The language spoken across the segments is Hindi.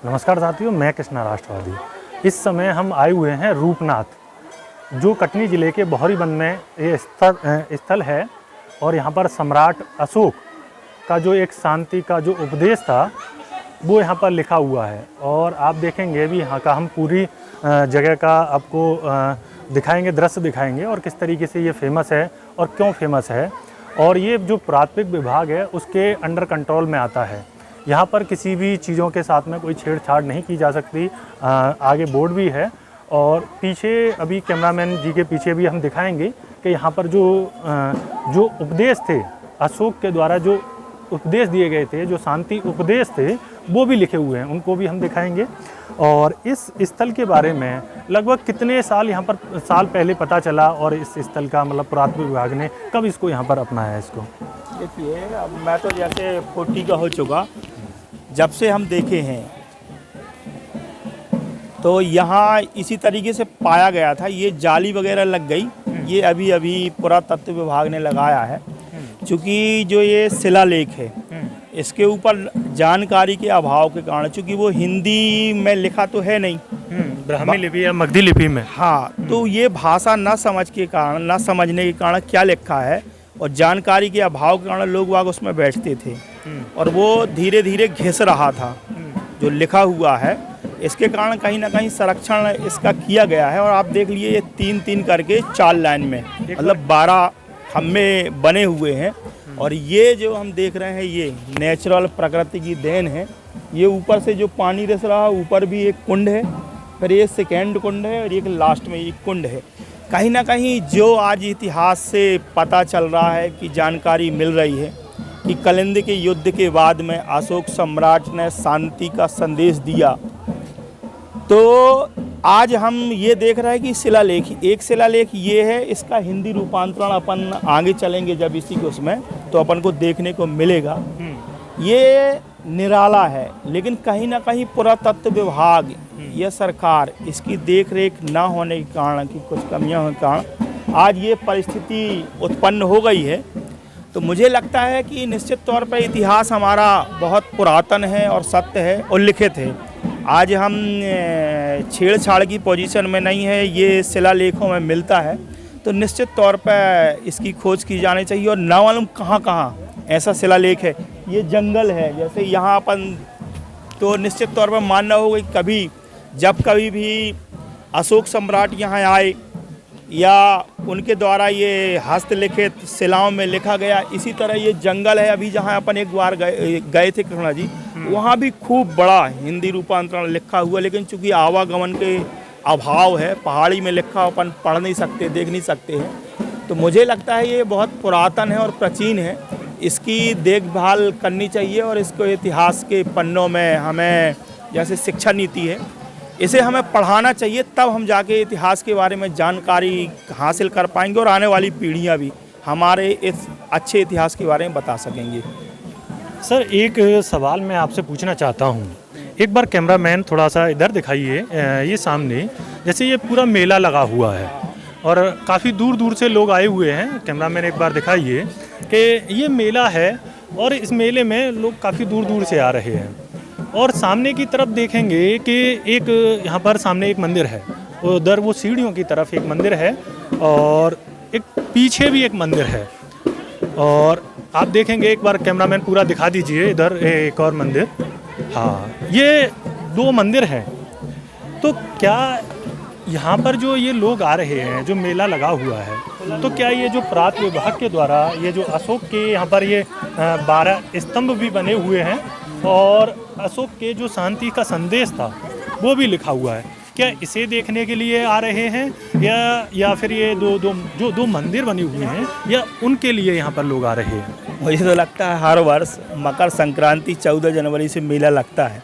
नमस्कार साथियों, मैं कृष्णा राष्ट्रवादी। इस समय हम आए हुए हैं रूपनाथ, जो कटनी ज़िले के बहरी वन में ये स्थल है। और यहाँ पर सम्राट अशोक का जो एक शांति का जो उपदेश था वो यहाँ पर लिखा हुआ है। और आप देखेंगे भी यहाँ का हम पूरी जगह का आपको दिखाएंगे, दृश्य दिखाएंगे और किस तरीके से ये फेमस है और क्यों फेमस है। और ये जो पुरातत्विक विभाग है उसके अंडर कंट्रोल में आता है। यहाँ पर किसी भी चीज़ों के साथ में कोई छेड़छाड़ नहीं की जा सकती। आगे बोर्ड भी है और पीछे अभी कैमरामैन जी के पीछे भी हम दिखाएंगे कि यहाँ पर जो उपदेश थे, अशोक के द्वारा जो उपदेश दिए गए थे, जो शांति उपदेश थे, वो भी लिखे हुए हैं, उनको भी हम दिखाएंगे। और इस स्थल के बारे में लगभग कितने साल यहाँ पर साल पहले पता चला और इस स्थल का मतलब पुरातत्व विभाग ने कब इसको यहाँ पर अपनाया है इसको? देखिए, अब मैं तो जैसे 40 का हो चुका, जब से हम देखे हैं तो यहाँ इसी तरीके से पाया गया था। ये जाली वगैरह लग गई, ये अभी अभी पुरातत्व विभाग ने लगाया है। चूँकि जो ये शिलालेख है इसके ऊपर जानकारी के अभाव के कारण, चूँकि वो हिंदी में लिखा तो है नहीं, ब्राह्मी लिपि या मगधी लिपि में, हाँ, तो ये भाषा न समझने के कारण क्या लिखा है और जानकारी के अभाव के कारण लोग वाग उसमें बैठते थे और वो धीरे धीरे घिस रहा था जो लिखा हुआ है। इसके कारण कहीं ना कहीं संरक्षण इसका किया गया है। और आप देख लिए ये 3-3 करके 4 लाइन में मतलब 12 खम्भे बने हुए हैं। और ये जो हम देख रहे हैं ये नेचुरल प्रकृति की देन है। ये ऊपर से जो पानी रिस रहा है, ऊपर भी एक कुंड है, फिर ये सेकेंड कुंड है और एक लास्ट में एक कुंड है। कहीं ना कहीं जो आज इतिहास से पता चल रहा है कि जानकारी मिल रही है कि कलिंग के युद्ध के बाद में अशोक सम्राट ने शांति का संदेश दिया, तो आज हम ये देख रहे हैं कि एक शिलालेख ये है। इसका हिंदी रूपांतरण अपन आगे चलेंगे जब इसी को उसमें तो अपन को देखने को मिलेगा। ये निराला है, लेकिन कहीं ना कहीं पुरातत्व विभाग, यह सरकार, इसकी देख रेख ना होने के कारण, कि कुछ कमियां होने के कारण आज ये परिस्थिति उत्पन्न हो गई है। तो मुझे लगता है कि निश्चित तौर पर इतिहास हमारा बहुत पुरातन है और सत्य है और लिखित है। आज हम छेड़छाड़ की पोजीशन में नहीं है, ये शिलालेखों में मिलता है। तो निश्चित तौर पर इसकी खोज की जानी चाहिए। और ना मालूम कहाँ कहाँ ऐसा शिलालेख है। ये जंगल है, जैसे यहाँ अपन, तो निश्चित तौर पर मानना होगा कि कभी भी अशोक सम्राट यहाँ आए या उनके द्वारा ये हस्तलिखित शिलाओं में लिखा गया, इसी तरह ये जंगल है। अभी जहाँ अपन एक बार गए थे कृष्णा जी, वहाँ भी खूब बड़ा हिंदी रूपांतरण लिखा हुआ, लेकिन चूंकि आवागमन के अभाव है, पहाड़ी में लिखा अपन पढ़ नहीं सकते, देख नहीं सकते हैं। तो मुझे लगता है ये बहुत पुरातन है और प्राचीन है। इसकी देखभाल करनी चाहिए और इसको इतिहास के पन्नों में हमें, जैसे शिक्षा नीति है, इसे हमें पढ़ाना चाहिए। तब हम जाके इतिहास के बारे में जानकारी हासिल कर पाएंगे और आने वाली पीढ़ियाँ भी हमारे इस अच्छे इतिहास के बारे में बता सकेंगी। सर, एक सवाल मैं आपसे पूछना चाहता हूँ। एक बार कैमरामैन थोड़ा सा इधर दिखाइए, ये सामने, जैसे ये पूरा मेला लगा हुआ है और काफ़ी दूर दूर से लोग आए हुए हैं। कैमरामैन एक बार दिखाइए कि ये मेला है और इस मेले में लोग काफ़ी दूर दूर से आ रहे हैं। और सामने की तरफ देखेंगे कि एक यहाँ पर सामने एक मंदिर है, उधर वो सीढ़ियों की तरफ एक मंदिर है और एक पीछे भी एक मंदिर है। और आप देखेंगे, एक बार कैमरामैन पूरा दिखा दीजिए, इधर एक और मंदिर। हाँ, ये 2 मंदिर हैं। तो क्या यहाँ पर जो ये लोग आ रहे हैं, जो मेला लगा हुआ है, तो क्या ये जो पुरातत्व विभाग के द्वारा ये जो अशोक के यहाँ पर ये 12 स्तंभ भी बने हुए हैं और अशोक के जो शांति का संदेश था वो भी लिखा हुआ है, क्या इसे देखने के लिए आ रहे हैं या फिर ये दो मंदिर बने हुए हैं या उनके लिए यहाँ पर लोग आ रहे हैं? मुझे तो लगता है हर वर्ष मकर संक्रांति 14 जनवरी से मेला लगता है।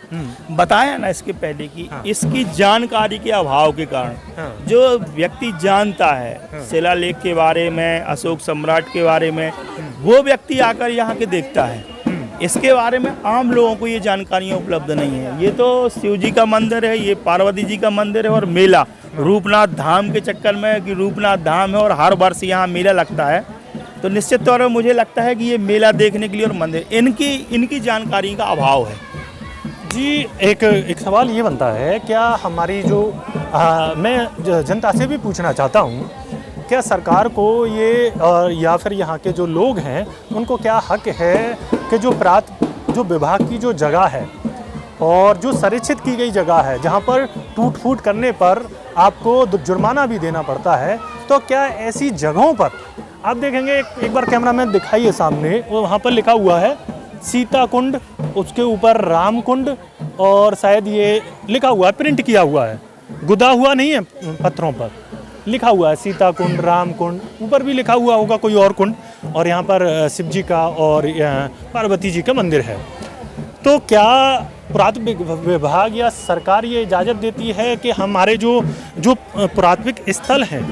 बताया ना इसके पहले कि हाँ। इसकी जानकारी के अभाव के कारण, हाँ। जो व्यक्ति जानता है शिलालेख के बारे में, अशोक सम्राट के बारे में, वो व्यक्ति आकर यहाँ के देखता है। इसके बारे में आम लोगों को ये जानकारियाँ उपलब्ध नहीं है। ये तो शिव जी का मंदिर है, ये पार्वती जी का मंदिर है और मेला रूपनाथ धाम के चक्कर में कि रूपनाथ धाम है और हर वर्ष यहाँ मेला लगता है। तो निश्चित तौर पर मुझे लगता है कि ये मेला देखने के लिए और मंदिर, इनकी जानकारी का अभाव है। जी, एक सवाल ये बनता है, क्या हमारी जो मैं जनता से भी पूछना चाहता हूँ, क्या सरकार को ये या फिर यहाँ के जो लोग हैं उनको क्या हक है कि जो विभाग की जो जगह है और जो संरक्षित की गई जगह है जहाँ पर टूट फूट करने पर आपको जुर्माना भी देना पड़ता है, तो क्या ऐसी जगहों पर आप देखेंगे, एक बार कैमरामैन दिखाइए सामने, वो वहाँ पर लिखा हुआ है सीता कुंड, उसके ऊपर राम कुंड, और शायद ये लिखा हुआ है, प्रिंट किया हुआ है, गुदा हुआ नहीं है पत्थरों पर, लिखा हुआ है सीता कुंड, राम कुंड, ऊपर भी लिखा हुआ होगा कोई और कुंड, और यहाँ पर शिव जी का और पार्वती जी का मंदिर है। तो क्या पुरातत्व विभाग या सरकार ये इजाज़त देती है कि हमारे जो पुरातत्विक स्थल हैं,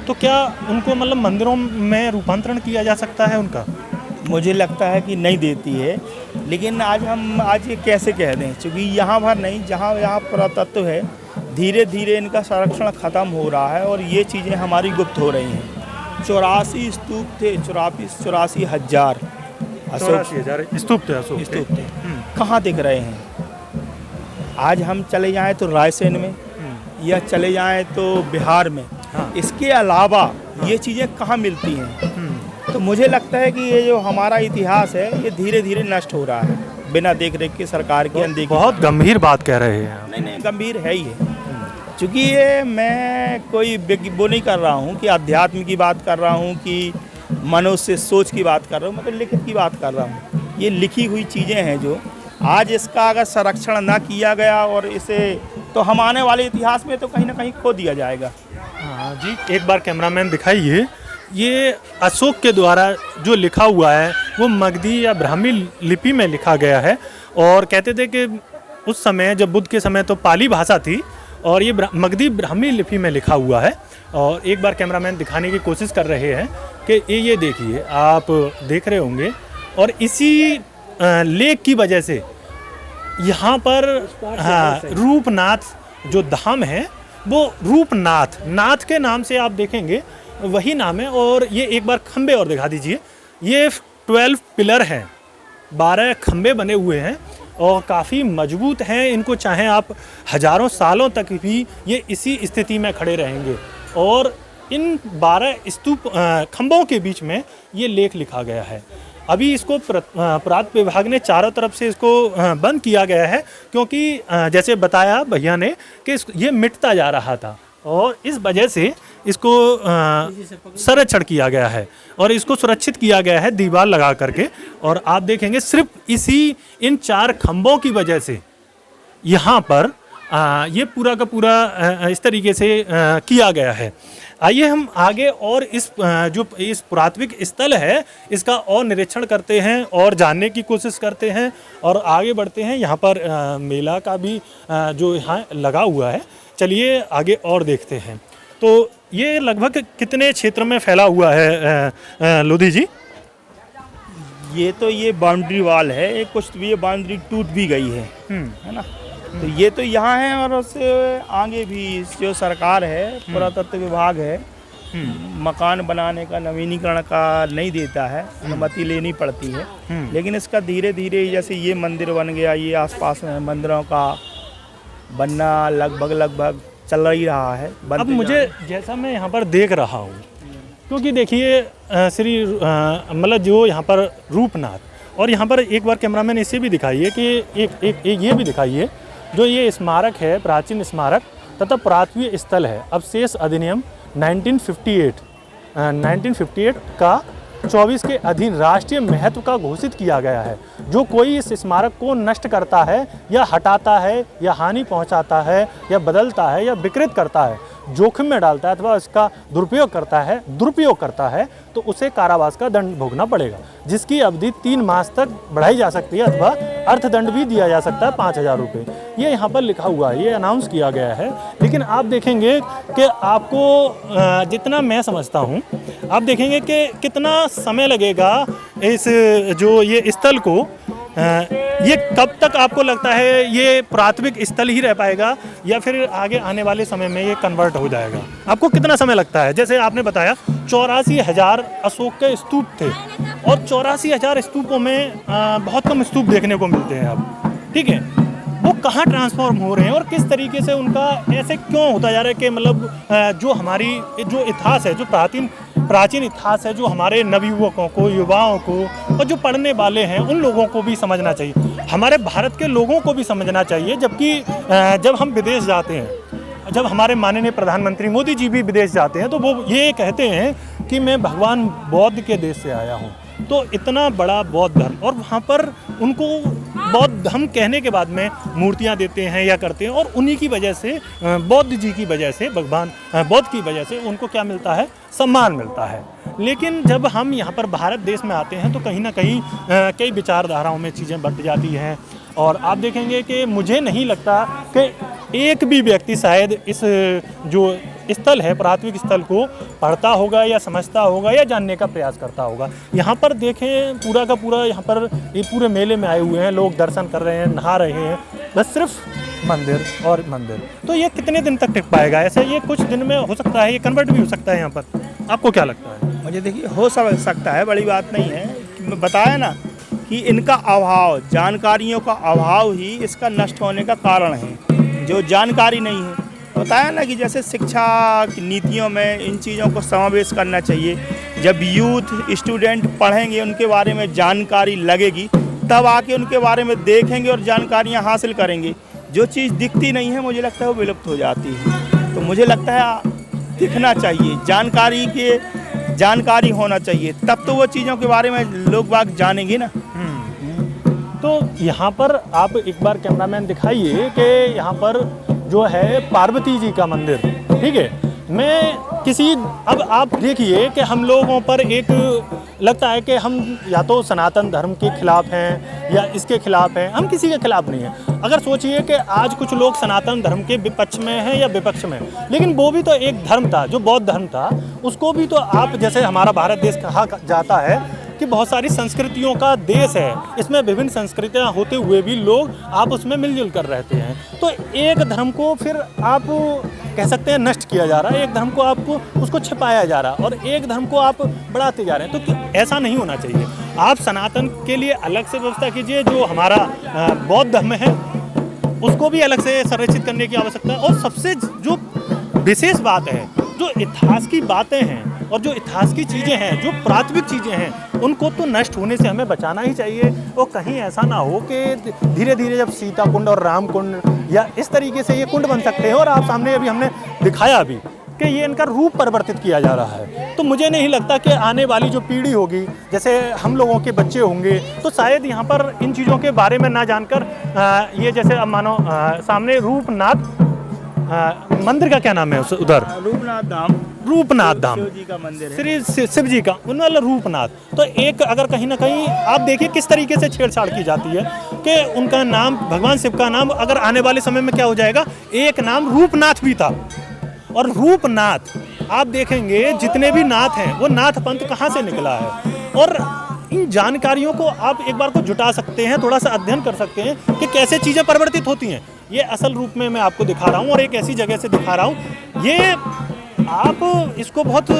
तो क्या उनको मतलब मंदिरों में रूपांतरण किया जा सकता है उनका? मुझे लगता है कि नहीं देती है, लेकिन आज ये कैसे कह दें, क्योंकि यहाँ भर नहीं, जहाँ यहाँ पुरातत्व है, धीरे धीरे इनका संरक्षण ख़त्म हो रहा है और ये चीज़ें हमारी गुप्त हो रही हैं। 84 स्तूप थे, 84,000 स्तूप थे, कहाँ दिख रहे हैं? आज हम चले जाएं तो रायसेन में या चले जाएं तो बिहार में, इसके अलावा ये चीज़ें कहाँ मिलती हैं? तो मुझे लगता है कि ये जो हमारा इतिहास है ये धीरे धीरे नष्ट हो रहा है बिना देख रेख के, सरकार की अनदेखी। बहुत गंभीर बात कह रहे हैं। नहीं, गंभीर है ही है, क्योंकि ये मैं कोई वो नहीं कर रहा हूँ कि अध्यात्म की बात कर रहा हूँ कि मनुष्य सोच की बात कर रहा हूँ, मैं तो लिखित की बात कर रहा हूँ। ये लिखी हुई चीज़ें हैं जो आज इसका अगर संरक्षण ना किया गया और इसे, तो हम आने वाले इतिहास में तो कहीं ना कहीं खो दिया जाएगा। हाँ जी, एक बार कैमरामैन दिखाइए, ये अशोक के द्वारा जो लिखा हुआ है वो मगधी या ब्राह्मी लिपि में लिखा गया है, और कहते थे कि उस समय जब बुद्ध के समय तो पाली भाषा थी और ये मगधी ब्राह्मी लिपि में लिखा हुआ है। और एक बार कैमरामैन दिखाने की कोशिश कर रहे हैं कि ये देखिए, आप देख रहे होंगे, और इसी लेख की वजह से यहाँ पर रूपनाथ जो धाम है वो नाथ के नाम से आप देखेंगे वही नाम है। और ये एक बार खंबे और दिखा दीजिए, ये 12 पिलर हैं, 12 खंबे बने हुए हैं और काफ़ी मजबूत हैं। इनको चाहे आप हजारों सालों तक भी ये इसी स्थिति में खड़े रहेंगे। और इन 12 स्तूप खंभों के बीच में ये लेख लिखा गया है। अभी इसको पुरातत्व विभाग ने चारों तरफ से इसको बंद किया गया है, क्योंकि जैसे बताया भैया ने कि ये मिटता जा रहा था और इस वजह से इसको संरक्षण किया गया है और इसको सुरक्षित किया गया है दीवार लगा करके। और आप देखेंगे सिर्फ इन 4 खंभों की वजह से यहाँ पर ये पूरा का पूरा इस तरीके से किया गया है। आइए हम आगे और इस पुरातत्विक स्थल है इसका और निरीक्षण करते हैं और जानने की कोशिश करते हैं और आगे बढ़ते हैं। यहाँ पर मेला का भी जो यहाँ लगा हुआ है, चलिए आगे और देखते हैं। तो ये लगभग कितने क्षेत्र में फैला हुआ है लोधी जी? ये बाउंड्री वाल है, कुछ ये बाउंड्री टूट भी गई है ना। तो ये तो यहाँ है और उससे आगे भी जो सरकार है, पुरातत्व विभाग है, मकान बनाने का नवीनीकरण का नहीं देता है, अनुमति लेनी पड़ती है। लेकिन इसका धीरे धीरे जैसे ये मंदिर बन गया, ये आसपास में मंदिरों का बनना लगभग चल ही रहा है। अब मुझे जैसा मैं यहाँ पर देख रहा हूँ, क्योंकि देखिए श्री मतलब जो यहाँ पर रूपनाथ, और यहाँ पर एक बार कैमरामैन इसे भी दिखाइए कि एक ये भी दिखाइए जो ये स्मारक है, प्राचीन स्मारक तथा पुरातत्वीय स्थल है। अवशेष अधिनियम 1958 का 24 के अधीन राष्ट्रीय महत्व का घोषित किया गया है। जो कोई इस स्मारक को नष्ट करता है या हटाता है या हानि पहुंचाता है या बदलता है या विकृत करता है, जोखिम में डालता है अथवा इसका दुरुपयोग करता है तो उसे कारावास का दंड भोगना पड़ेगा, जिसकी अवधि 3 मास तक बढ़ाई जा सकती है अथवा अर्थदंड भी दिया जा सकता है 5,000 रुपये। ये यहाँ पर लिखा हुआ है, ये अनाउंस किया गया है। लेकिन आप देखेंगे कि आपको जितना मैं समझता हूँ, आप देखेंगे कि कितना समय लगेगा इस जो ये स्थल को, ये कब तक आपको लगता है ये पुरातत्विक स्थल ही रह पाएगा या फिर आगे आने वाले समय में ये कन्वर्ट हो जाएगा? आपको कितना समय लगता है? जैसे आपने बताया 84,000 अशोक के स्तूप थे और 84,000 स्तूपों में बहुत कम स्तूप देखने को मिलते हैं अब, ठीक है। वो कहाँ ट्रांसफॉर्म हो रहे हैं और किस तरीके से उनका ऐसे क्यों होता जा रहा है कि मतलब जो हमारी जो इतिहास है, जो प्राचीन इतिहास है, जो हमारे नवयुवकों को, युवाओं को और जो पढ़ने वाले हैं उन लोगों को भी समझना चाहिए, हमारे भारत के लोगों को भी समझना चाहिए। जबकि जब हम विदेश जाते हैं, जब हमारे माननीय प्रधानमंत्री मोदी जी भी विदेश जाते हैं तो वो ये कहते हैं कि मैं भगवान बौद्ध के देश से आया हूँ। तो इतना बड़ा बौद्ध धर्म, और वहाँ पर उनको बौद्ध धर्म कहने के बाद में मूर्तियाँ देते हैं या करते हैं, और उन्हीं की वजह से, बौद्ध जी की वजह से, भगवान बौद्ध की वजह से उनको क्या मिलता है, सम्मान मिलता है। लेकिन जब हम यहाँ पर भारत देश में आते हैं तो कहीं ना कहीं कई विचारधाराओं में चीज़ें बट जाती हैं। और आप देखेंगे कि मुझे नहीं लगता कि एक भी व्यक्ति शायद इस जो स्थल है, प्राथमिक स्थल को पढ़ता होगा या समझता होगा या जानने का प्रयास करता होगा। यहाँ पर देखें पूरा का पूरा, यहाँ पर ये पूरे मेले में आए हुए हैं लोग, दर्शन कर रहे हैं, नहा रहे हैं, बस सिर्फ मंदिर और मंदिर। तो ये कितने दिन तक टिक पाएगा? ऐसे ये कुछ दिन में हो सकता है, ये कन्वर्ट भी हो सकता है यहाँ पर। आपको क्या लगता है? मुझे देखिए हो सकता है, बड़ी बात नहीं है। मैं बताया ना कि इनका अभाव, जानकारियों का अभाव ही इसका नष्ट होने का कारण है। जो जानकारी नहीं है, बताया ना कि जैसे शिक्षा की नीतियों में इन चीज़ों को समावेश करना चाहिए। जब यूथ स्टूडेंट पढ़ेंगे, उनके बारे में जानकारी लगेगी, तब आके उनके बारे में देखेंगे और जानकारियाँ हासिल करेंगे। जो चीज़ दिखती नहीं है, मुझे लगता है वो विलुप्त हो जाती है। तो मुझे लगता है दिखना चाहिए, जानकारी होना चाहिए, तब तो वो चीज़ों के बारे में लोग बाग जानेंगे ना। तो यहाँ पर आप एक बार कैमरामैन दिखाइए कि यहाँ पर जो है पार्वती जी का मंदिर, ठीक है। अब आप देखिए कि हम लोगों पर एक लगता है कि हम या तो सनातन धर्म के खिलाफ हैं या इसके खिलाफ हैं, हम किसी के खिलाफ नहीं हैं। अगर सोचिए कि आज कुछ लोग सनातन धर्म के विपक्ष में हैं या विपक्ष में, लेकिन वो भी तो एक धर्म था, जो बौद्ध धर्म था, उसको भी तो आप, जैसे हमारा भारत देश कहा जाता है कि बहुत सारी संस्कृतियों का देश है, इसमें विभिन्न संस्कृतियां होते हुए भी लोग आपस में मिलजुल कर रहते हैं। तो एक धर्म को फिर आप कह सकते हैं नष्ट किया जा रहा है, एक धर्म को आपको उसको छिपाया जा रहा है और एक धर्म को आप बढ़ाते जा रहे हैं। तो ऐसा नहीं होना चाहिए। आप सनातन के लिए अलग से व्यवस्था कीजिए, जो हमारा बौद्ध धर्म है उसको भी अलग से संरक्षित करने की आवश्यकता है। और सबसे जो विशेष बात है, जो इतिहास की बातें हैं और जो इतिहास की चीज़ें हैं, जो प्राथमिक चीज़ें हैं, उनको तो नष्ट होने से हमें बचाना ही चाहिए। और कहीं ऐसा ना हो कि धीरे धीरे जब सीता कुंड और राम कुंड या इस तरीके से ये कुंड बन सकते हैं, और आप सामने अभी हमने दिखाया भी कि ये इनका रूप परिवर्तित किया जा रहा है, तो मुझे नहीं लगता कि आने वाली जो पीढ़ी होगी, जैसे हम लोगों के बच्चे होंगे, तो शायद यहाँ पर इन चीज़ों के बारे में ना जानकर ये जैसे अब मानो सामने रूपनाथ मंदिर का क्या नाम है उधर? रूपनाथ धाम शिव जी का मंदिर है, श्री शिव जी का, उनका रूपनाथ। तो एक अगर कहीं ना कहीं आप देखिए किस तरीके से छेड़छाड़ की जाती है कि उनका नाम, भगवान शिव का नाम, अगर आने वाले समय में क्या हो जाएगा, एक नाम रूपनाथ भी था। और रूपनाथ आप देखेंगे जितने भी नाथ हैं, वो नाथ पंथ कहाँ से निकला है। और इन जानकारियों को आप एक बार को जुटा सकते हैं, थोड़ा सा अध्ययन कर सकते हैं कि कैसे चीज़ें परिवर्तित होती हैं। ये असल रूप में मैं आपको दिखा रहा हूँ और एक ऐसी जगह से दिखा रहा हूँ। ये आप इसको बहुत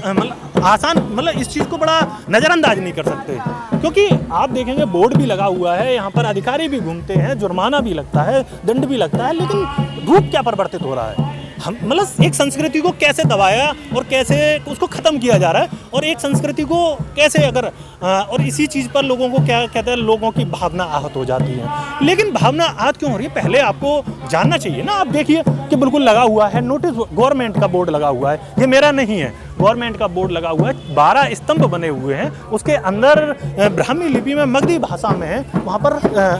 मतलब आसान, मतलब इस चीज़ को बड़ा नज़रअंदाज नहीं कर सकते, क्योंकि आप देखेंगे बोर्ड भी लगा हुआ है, यहाँ पर अधिकारी भी घूमते हैं, जुर्माना भी लगता है, दंड भी लगता है, लेकिन रूप क्या परिवर्तित हो रहा है। हम मतलब एक संस्कृति को कैसे दबाया और कैसे उसको ख़त्म किया जा रहा है, और एक संस्कृति को कैसे अगर और इसी चीज़ पर लोगों को क्या कहते हैं, लोगों की भावना आहत हो जाती है। लेकिन भावना आहत क्यों हो रही है, पहले आपको जानना चाहिए ना। आप देखिए कि बिल्कुल लगा हुआ है नोटिस, गवर्नमेंट का बोर्ड लगा हुआ है, ये मेरा नहीं है, गवर्नमेंट का बोर्ड लगा हुआ है, 12 स्तंभ बने हुए हैं, उसके अंदर ब्राह्मी लिपि में, मगधी भाषा में है, वहाँ पर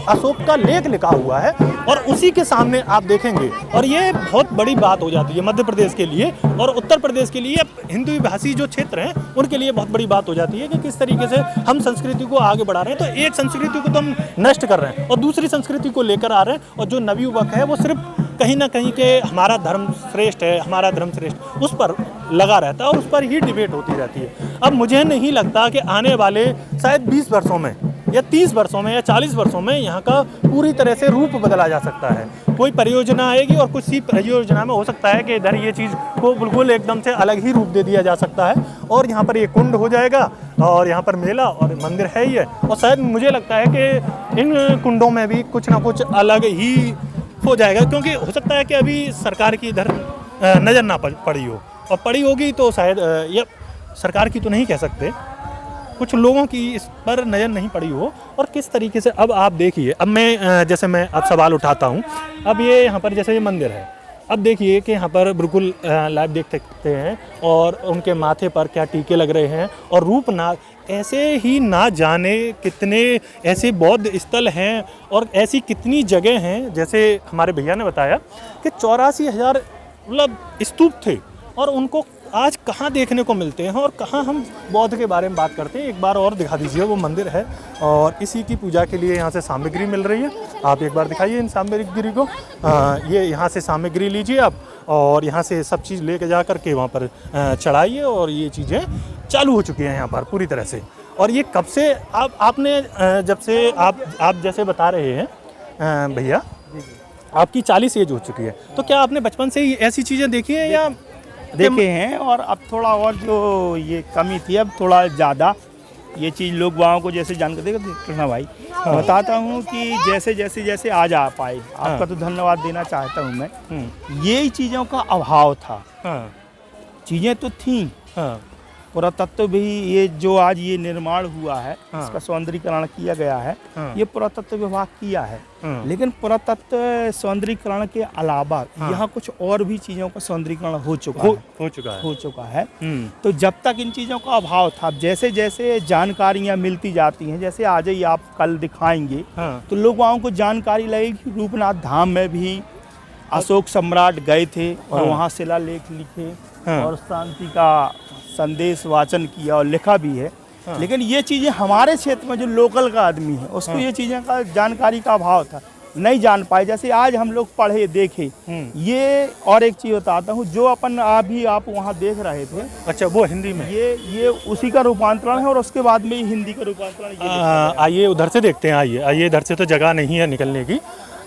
अशोक का लेख लिखा हुआ है, और उसी के सामने आप देखेंगे। और ये बहुत बड़ी बात हो जाती है मध्य प्रदेश के लिए और उत्तर प्रदेश के लिए, हिंदी भाषी जो क्षेत्र हैं उनके लिए बहुत बड़ी बात हो जाती है कि किस तरीके से हम संस्कृति को आगे बढ़ा रहे हैं। तो एक संस्कृति को तो हम नष्ट कर रहे हैं और दूसरी संस्कृति को लेकर आ रहे हैं, और जो नवयुवक है वो सिर्फ कहीं ना कहीं के हमारा धर्म श्रेष्ठ है, हमारा धर्म श्रेष्ठ, उस पर लगा रहता है और उस पर ही डिबेट होती रहती है। अब मुझे नहीं लगता कि आने वाले शायद 20 वर्षों में या 30 वर्षों में या 40 वर्षों में यहाँ का पूरी तरह से रूप बदला जा सकता है। कोई परियोजना आएगी और कुछ सी परियोजना में हो सकता है कि इधर ये चीज़ को बिल्कुल एकदम से अलग ही रूप दे दिया जा सकता है और यहाँ पर ये कुंड हो जाएगा और यहाँ पर मेला और मंदिर है ही है। और शायद मुझे लगता है कि इन कुंडों में भी कुछ ना कुछ अलग ही हो जाएगा, क्योंकि हो सकता है कि अभी सरकार की इधर नज़र ना पड़ी हो, और पड़ी होगी तो शायद ये सरकार की तो नहीं कह सकते, कुछ लोगों की इस पर नज़र नहीं पड़ी हो। और किस तरीके से अब आप देखिए, अब मैं जैसे मैं अब सवाल उठाता हूँ, अब ये यहाँ पर जैसे ये मंदिर है, अब देखिए कि यहाँ पर बिल्कुल लाइव देख सकते हैं और उनके माथे पर क्या टीके लग रहे हैं। और रूपनाथ ऐसे ही ना जाने कितने ऐसे बौद्ध स्थल हैं और ऐसी कितनी जगह हैं, जैसे हमारे भैया ने बताया कि 84,000 मतलब स्तूप थे और उनको आज कहाँ देखने को मिलते हैं और कहाँ हम बौद्ध के बारे में बात करते हैं। एक बार और दिखा दीजिए, वो मंदिर है और इसी की पूजा के लिए यहाँ से सामग्री मिल रही है। आप एक बार दिखाइए इन सामग्री को। ये यहाँ से सामग्री लीजिए आप और यहाँ से सब चीज़ लेके जा कर के वहाँ पर चढ़ाइए और ये चीज़ें चालू हो चुकी हैं यहाँ पर पूरी तरह से। और ये कब से आपने जब से आप जैसे बता रहे हैं भैया, आपकी 40 एज हो चुकी है, तो क्या आपने बचपन से ही ऐसी चीज़ें देखी हैं या देखे हैं? और अब थोड़ा और जो ये कमी थी, अब थोड़ा ज़्यादा ये चीज़ लोग वहाँ को जैसे जानकर देखो कृष्णा भाई, बताता हूँ कि जैसे आज आ पाए, आपका तो धन्यवाद देना चाहता हूँ मैं। ये चीज़ों का अभाव था, चीज़ें तो थीं, पुरातत्व भी ये जो आज ये निर्माण हुआ है, इसका सौंदर्यीकरण किया गया है, ये पुरातत्व विभाग किया है। लेकिन पुरातत्व सौंदर्यीकरण के अलावा यहाँ कुछ और भी चीज़ों का सौंदर्यीकरण हो चुका है। तो जब तक इन चीज़ों का अभाव था, जैसे जैसे जानकारियाँ मिलती जाती हैं, जैसे आज ही आप कल दिखाएंगे तो लोग वहाँ को जानकारी लगेगी। रूपनाथ धाम में भी अशोक सम्राट गए थे और वहाँ शिलालेख लिखे और शांति का संदेश वाचन किया और लिखा भी है। लेकिन ये चीज़ें हमारे क्षेत्र में जो लोकल का आदमी है उसको ये चीज़ें का जानकारी का अभाव था, नहीं जान पाए। जैसे आज हम लोग पढ़े देखे ये। और एक चीज़ बताता हूँ, जो आप वहाँ देख रहे थे, अच्छा वो हिंदी में, ये उसी का रूपांतरण है और उसके बाद में ही हिंदी का रूपांतरण। आइए उधर से देखते हैं, आइए इधर से तो जगह नहीं है निकलने की।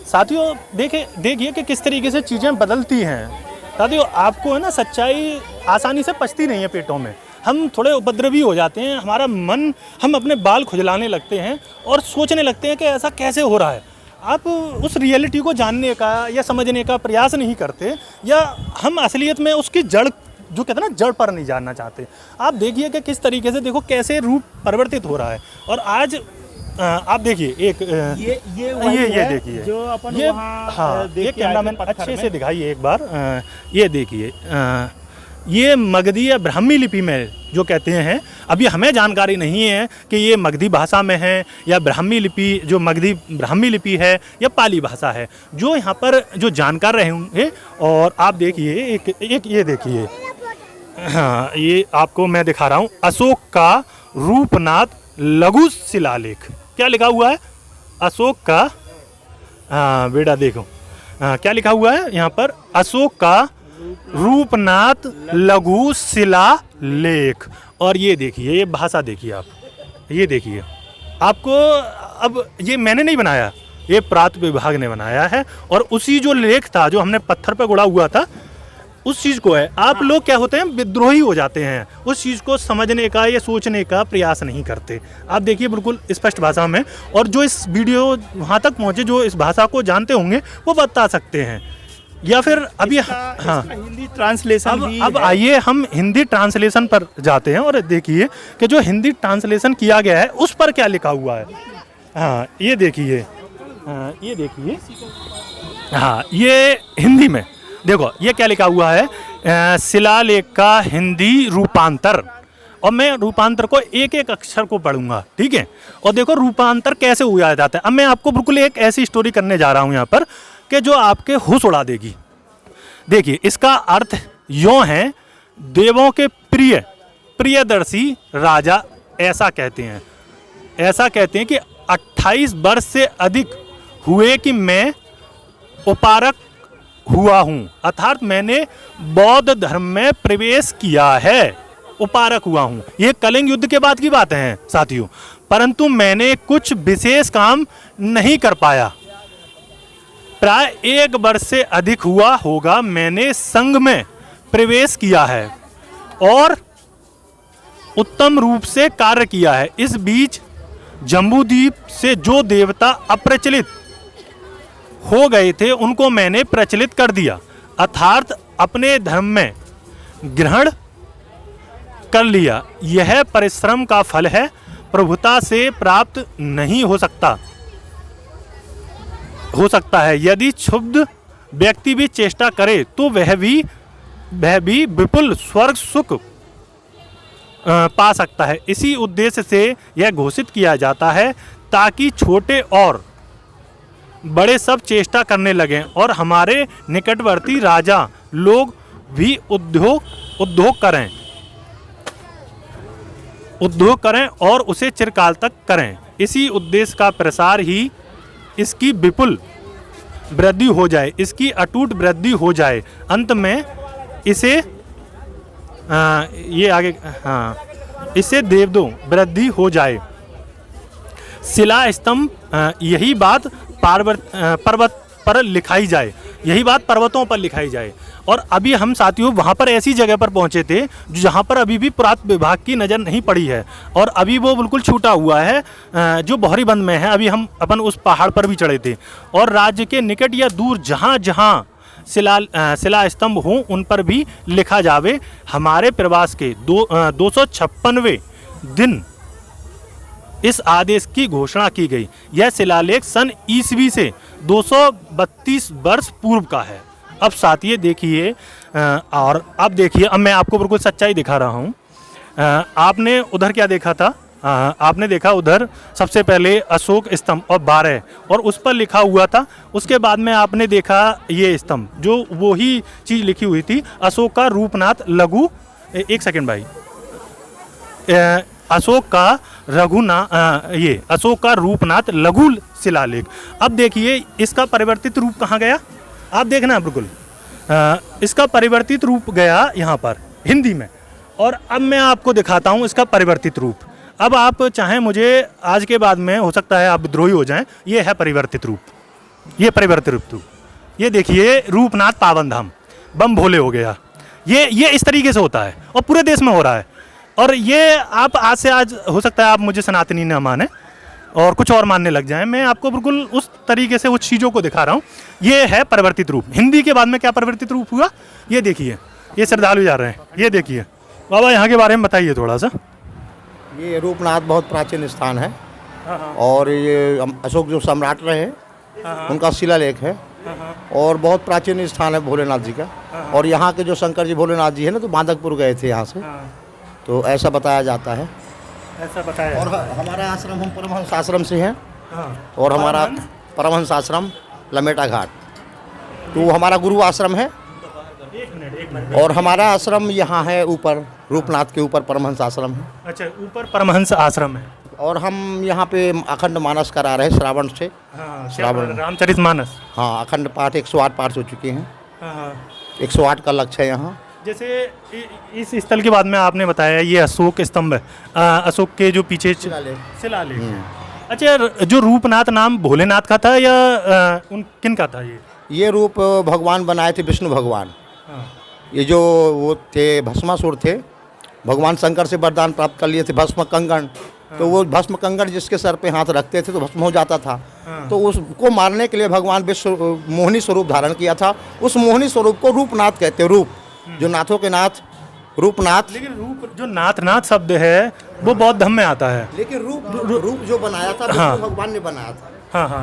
साथियों देखिए कि किस तरीके से चीज़ें बदलती हैं। साथियों आपको है ना, सच्चाई आसानी से पचती नहीं है पेटों में। हम थोड़े उपद्रवी हो जाते हैं, हमारा मन, हम अपने बाल खुजलाने लगते हैं और सोचने लगते हैं कि ऐसा कैसे हो रहा है। आप उस रियलिटी को जानने का या समझने का प्रयास नहीं करते, या हम असलियत में उसकी जड़, जो कहते हैं ना, जड़ पर नहीं जानना चाहते। आप देखिए कि किस तरीके से देखो कैसे रूप परिवर्तित हो रहा है। और आज आप देखिए एक ये देखिए जो अपन ये, हाँ ये कैमरामैन अच्छे से दिखाइए एक बार। ये देखिए, ये मगधी या ब्राह्मी लिपि में जो कहते हैं, अभी हमें जानकारी नहीं है कि ये मगधी भाषा में है या ब्राह्मी लिपि, जो मगधी ब्राह्मी लिपि है या पाली भाषा है, जो यहाँ पर जो जानकार रहे होंगे। और आप देखिए एक ये देखिए, हाँ ये आपको मैं दिखा रहा हूँ, अशोक का रूपनाथ लघु शिलालेख। क्या लिखा हुआ है? अशोक का, हाँ बेटा देखो क्या लिखा हुआ है यहाँ पर, अशोक का रूपनाथ लघु शिलालेख। और ये देखिए, ये भाषा देखिए आप, ये देखिए आपको, अब ये मैंने नहीं बनाया, ये पुरातत्व विभाग ने बनाया है। और उसी जो लेख था जो हमने पत्थर पर गुड़ा हुआ था, उस चीज़ को है। आप लोग क्या होते हैं, विद्रोही हो जाते हैं, उस चीज़ को समझने का या सोचने का प्रयास नहीं करते। आप देखिए बिल्कुल स्पष्ट भाषा में, और जो इस वीडियो वहाँ तक पहुँचे, जो इस भाषा को जानते होंगे वो बता सकते हैं। या फिर अभी हाँ हिंदी ट्रांसलेशन अब आइए हम हिंदी ट्रांसलेशन पर जाते हैं और देखिए कि जो हिंदी ट्रांसलेशन किया गया है उस पर क्या लिखा हुआ है। हाँ ये देखिए, ये देखिए, हाँ ये हिंदी में देखो ये क्या लिखा हुआ है, शिलालेख का हिंदी रूपांतर। और मैं रूपांतर को एक एक अक्षर को पढ़ूंगा, ठीक है। और देखो रूपांतर कैसे हुआ जाता है। अब मैं आपको बिल्कुल एक ऐसी स्टोरी करने जा रहा हूँ यहाँ पर कि जो आपके होश उड़ा देगी। देखिए इसका अर्थ यों है, देवों के प्रियदर्शी राजा, ऐसा कहते हैं कि 28 वर्ष से अधिक हुए कि मैं उपारक हुआ हूँ, अर्थात मैंने बौद्ध धर्म में प्रवेश किया है, उपारक हुआ हूँ। ये कलिंग युद्ध के बाद की बात है साथियों। परंतु मैंने कुछ विशेष काम नहीं कर पाया। प्राय 1 वर्ष से अधिक हुआ होगा मैंने संघ में प्रवेश किया है और उत्तम रूप से कार्य किया है। इस बीच जम्बूद्वीप से जो देवता अप्रचलित हो गए थे उनको मैंने प्रचलित कर दिया, अर्थात अपने धर्म में ग्रहण कर लिया। यह परिश्रम का फल है, प्रभुता से प्राप्त नहीं हो सकता है। यदि क्षुब्ध व्यक्ति भी चेष्टा करे तो वह भी विपुल स्वर्ग सुख पा सकता है। इसी उद्देश्य से यह घोषित किया जाता है ताकि छोटे और बड़े सब चेष्टा करने लगें और हमारे निकटवर्ती राजा लोग भी उद्योग करें और उसे चिरकाल तक करें। इसी उद्देश्य का प्रसार ही इसकी विपुल वृद्धि हो जाए, इसकी अटूट वृद्धि हो जाए। अंत में इसे इससे देवदो वृद्धि हो जाए। शिला स्तंभ यही बात पर्वत पर लिखाई जाए, यही बात पर्वतों पर लिखाई जाए। और अभी हम साथियों वहाँ पर ऐसी जगह पर पहुँचे थे जहाँ पर अभी भी पुरातत्व विभाग की नज़र नहीं पड़ी है और अभी वो बिल्कुल छूटा हुआ है, जो बहरीबंद में है। अभी हम अपन उस पहाड़ पर भी चढ़े थे और राज्य के निकट या दूर जहाँ जहाँ शिला स्तंभ हों उन पर भी लिखा जावे। हमारे प्रवास के 256वें दिन इस आदेश की घोषणा की गई। यह शिलालेख सन ईस्वी से 232 वर्ष पूर्व का है। अब साथियों देखिए, और अब देखिए, अब मैं आपको बिल्कुल सच्चाई दिखा रहा हूँ। आपने उधर क्या देखा था? आपने देखा उधर सबसे पहले अशोक स्तंभ और 12 और उस पर लिखा हुआ था। उसके बाद में आपने देखा ये स्तंभ, जो वो ही चीज़ लिखी हुई थी, अशोक का रूपनाथ लघु, एक सेकंड भाई, अशोक का रूपनाथ लघु शिलालेख। अब देखिए इसका परिवर्तित रूप कहाँ गया, आप देखना बिल्कुल, इसका परिवर्तित रूप गया यहाँ पर हिंदी में। और अब मैं आपको दिखाता हूँ इसका परिवर्तित रूप। अब आप चाहें मुझे आज के बाद में हो सकता है आप विद्रोही हो जाएं, ये है परिवर्तित रूप, ये परिवर्तित रूप। ये देखिए रूपनाथ पावन धाम, बम भोले हो गया। ये इस तरीके से होता है और पूरे देश में हो रहा है। और ये आप आज से आज हो सकता है आप मुझे सनातनी न माने और कुछ और मानने लग जाएं, मैं आपको बिल्कुल उस तरीके से उस चीज़ों को दिखा रहा हूँ। ये है परिवर्तित रूप। हिंदी के बाद में क्या परिवर्तित रूप हुआ, ये देखिए, ये श्रद्धालु जा रहे हैं, ये देखिए। बाबा यहाँ के बारे में बताइए थोड़ा सा। ये रूपनाथ बहुत प्राचीन स्थान है और ये अशोक जो सम्राट रहे उनका शिलालेख है और बहुत प्राचीन स्थान है भोलेनाथ जी का। और यहाँ के जो शंकर जी भोलेनाथ जी है ना, तो बांधकपुर गए थे यहाँ से, तो ऐसा बताया जाता है। ऐसा बताया। और हमारा आश्रम, हम परमहंस आश्रम से हैं और हमारा परमहंस आश्रम लमेटा घाट, तो हमारा गुरु आश्रम है। और हमारा आश्रम यहाँ है ऊपर, रूपनाथ के ऊपर परमहंस आश्रम है। अच्छा, ऊपर परमहंस आश्रम है। और हम यहाँ पे अखंड मानस करा रहे हैं श्रावण से। श्रावण रामचरितमानस, हाँ, अखंड पाठ 108 पाठ हो चुके हैं। 108 का लक्ष्य है यहाँ। जैसे इस स्थल के बाद में आपने बताया ये अशोक स्तंभ है, अशोक के जो पीछे शिलालेख। अच्छा, जो रूपनाथ नाम भोलेनाथ का था या किन का था? ये रूप भगवान बनाए थे, विष्णु भगवान। ये जो वो थे भस्मासुर थे, भगवान शंकर से वरदान प्राप्त कर लिए थे भस्म कंगन। तो वो भस्म कंगन जिसके सर पे हाथ रखते थे तो भस्म हो जाता था। तो उसको मारने के लिए भगवान विश्व मोहिनी स्वरूप धारण किया था। उस मोहिनी स्वरूप को रूपनाथ कहते हैं। रूप जो नाथों के नाथ, रूपनाथ। लेकिन रूप जो नाथ शब्द है वो बौद्ध धर्म में आता है। लेकिन रूप जो बनाया था विष्णु भगवान ने बनाया था।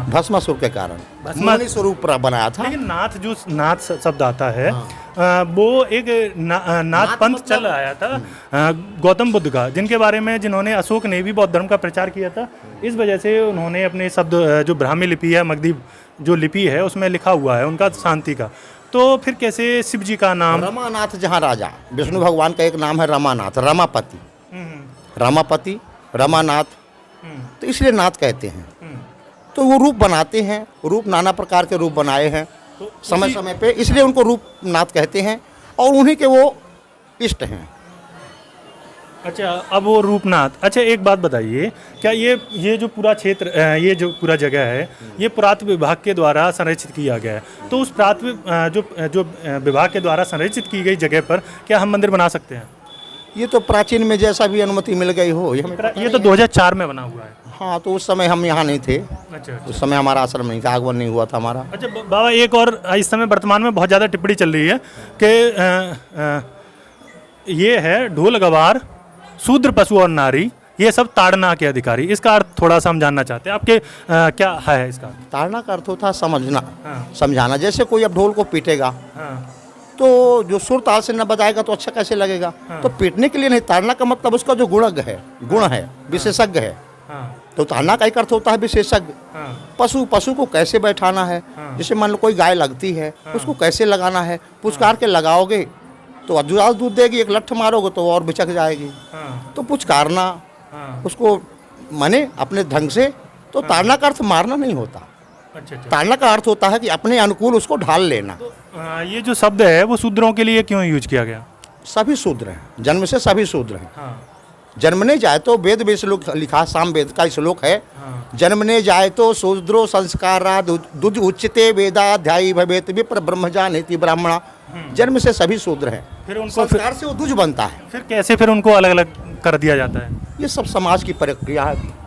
भस्मासुर के कारण मोहिनी स्वरूप बनाया था। लेकिन नाथ शब्द आता है, वो एक नाथ पंथ चल आया था गौतम बुद्ध का, जिन्होंने अशोक ने भी बौद्ध धर्म का प्रचार किया था। इस वजह से उन्होंने अपने शब्द, जो ब्राह्मी लिपि है, मगधी जो लिपि है, उसमें लिखा हुआ है उनका शांति का। तो फिर कैसे शिव जी का नाम रमानाथ, जहाँ राजा विष्णु भगवान का एक नाम है रमानाथ, रमापति, रमापति, रमानाथ, तो इसलिए नाथ कहते हैं। तो वो रूप बनाते हैं, रूप नाना प्रकार के रूप बनाए हैं तो समय समय पे, इसलिए उनको रूपनाथ कहते हैं और उन्हीं के वो इष्ट हैं। अच्छा, अब वो रूपनाथ। अच्छा, एक बात बताइए, क्या ये जो पूरा क्षेत्र ये जो पूरा जगह है, ये पुरातत्व विभाग के द्वारा संरक्षित किया गया है, तो उस पुरातत्व जो विभाग के द्वारा संरक्षित की गई जगह पर क्या हम मंदिर बना सकते हैं? ये तो प्राचीन में जैसा भी अनुमति मिल गई हो, ये हमें पता ये तो 2004 में बना हुआ है। हाँ, तो उस समय हम यहाँ नहीं थे। अच्छा, उस समय हमारा आश्रम नहीं था, आगमन नहीं हुआ था हमारा। अच्छा बाबा, एक और इस समय वर्तमान में बहुत ज़्यादा टिप्पणी चल रही है कि ये है ढोल गवार, शूद्र, पशु और नारी, ये सब ताड़ना के अधिकारी। इसका अर्थ थोड़ा सा हम जानना चाहते हैं, आपके क्या है इसका? ताड़ना का अर्थ होता है समझना, हाँ। समझाना। जैसे कोई अब ढोल को पीटेगा हाँ, तो जो सुर ताल से न बजाएगा तो अच्छा कैसे लगेगा? तो पीटने के लिए नहीं, ताड़ना का मतलब उसका जो गुण है, विशेषज्ञ है। हाँ, तो ताड़ना का एक अर्थ होता है विशेषज्ञ। हाँ, पशु को कैसे बैठाना है, जैसे मान लो कोई गाय लगती है, उसको कैसे लगाना है, पुचकार के लगाओगे तो ज्यादा दूध देगी, एक लठ मारोगे तो और बिचक जाएगी। हाँ, तो पुचकारना, हाँ। उसको माने अपने ढंग से। तो ताड़ना का अर्थ मारना नहीं होता, अच्छा, अच्छा। ताड़ना का अर्थ होता है कि अपने अनुकूल उसको ढाल लेना। ये जो शब्द है वो शूद्रों के लिए क्यों यूज किया गया? सभी शूद्र हैं, जन्म से सभी शूद्र हैं। हाँ, जन्मने जाए तो वेद में श्लोक लिखा, साम वेद का श्लोक है, हाँ। जन्मने जाए तो शूद्रो संस्कारा दुज उच्चते वेदाध्यायी भवेत विप्र ब्रह्मजानेति ब्राह्मणा। जन्म से सभी शूद्र हैं, फिर उनको संस्कार से वो दुज बनता है। फिर कैसे फिर उनको अलग अलग कर दिया जाता है? ये सब समाज की प्रक्रिया है,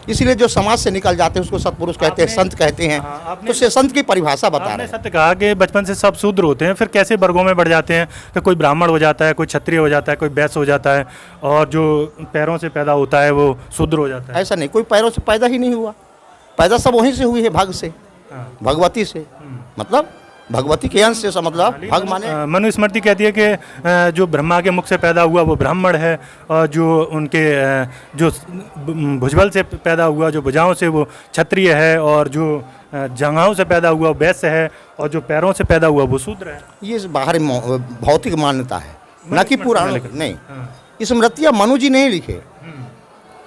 इसलिए जो समाज से निकल जाते हैं उसको सत्पुरुष कहते हैं, संत कहते हैं। हाँ, आपने- तो से संत की परिभाषा बता आपने रहे हैं। सत्य कहा कि बचपन से सब शूद्र होते हैं, फिर कैसे वर्गों में बढ़ जाते हैं कि कोई ब्राह्मण हो जाता है, कोई क्षत्रिय हो जाता है, कोई वैश्य हो जाता है, और जो पैरों से पैदा होता है वो शूद्र हो जाता है? ऐसा नहीं, कोई पैरों से पैदा ही नहीं हुआ, पैदा सब वहीं से हुई है, भाग से, हाँ। भगवती से, मतलब भगवती के अंश से, मतलब भग माने। मनुस्मृति कहती है कि जो ब्रह्मा के मुख से पैदा हुआ वो ब्राह्मण है, और जो उनके जो भुजबल से पैदा हुआ, जो भुजाओं से, वो क्षत्रिय है, और जो जंघाओं से पैदा हुआ वैश्य है, और जो पैरों से पैदा हुआ वो शूद्र है। ये बाहरी भौतिक मान्यता है, न कि पुराण नहीं। हाँ। स्मृतियाँ मनु जी नहीं लिखे,